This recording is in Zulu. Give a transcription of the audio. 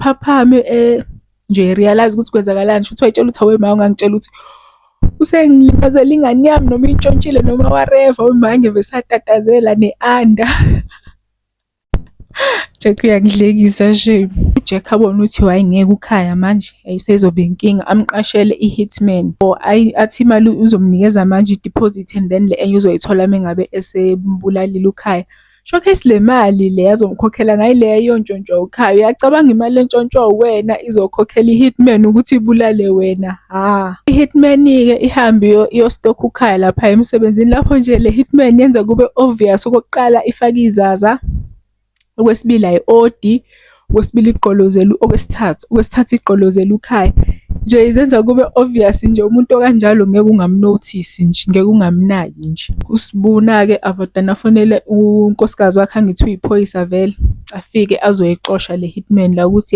ngiphaphame nje realize ukuthi kwenzakalani. Shuthi wayitshela ukuthi awe ma ungangitshela ukuthi usengilibazela ingane yami noma iy'ntshontshile noma whatever. Uma ngeve satatazela ne-under. Jack uyangihlekisa shame. UJack abona ukuthi hhayi ngeke ukhaya manje ayisezoba inkinga, amqashele i-hitman. Or athi imali uzomnikeza manje i-deposit and then le enye uzoyithola mengabe esembulalile ukhaya. Showcase le mali le azomkhokhela ngayo le yontshontshwa ukhaya. Uyacabanga imali entshontshiwa uwena izokhokhela i-hitman ukuthi ibulale wena? I-hitman-ke ihambe iyostokha ukhaya lapha emsebenzini. Lapho nje le hitman yenza kube obvious. Okokuqala ifake izaza. Okwesibili ayi-odi. Okwesithathu igqolozela ukhaya. Nje izenza kube obvious nje umuntu okanjalo ngeke ungamnothisi nje, ngeke ungamnaki nje. USibuna-ke avadana afonele unkosikazi wakhe angithiwa iphoyisa vele. Afike azoyixosha le hitman la ukuthi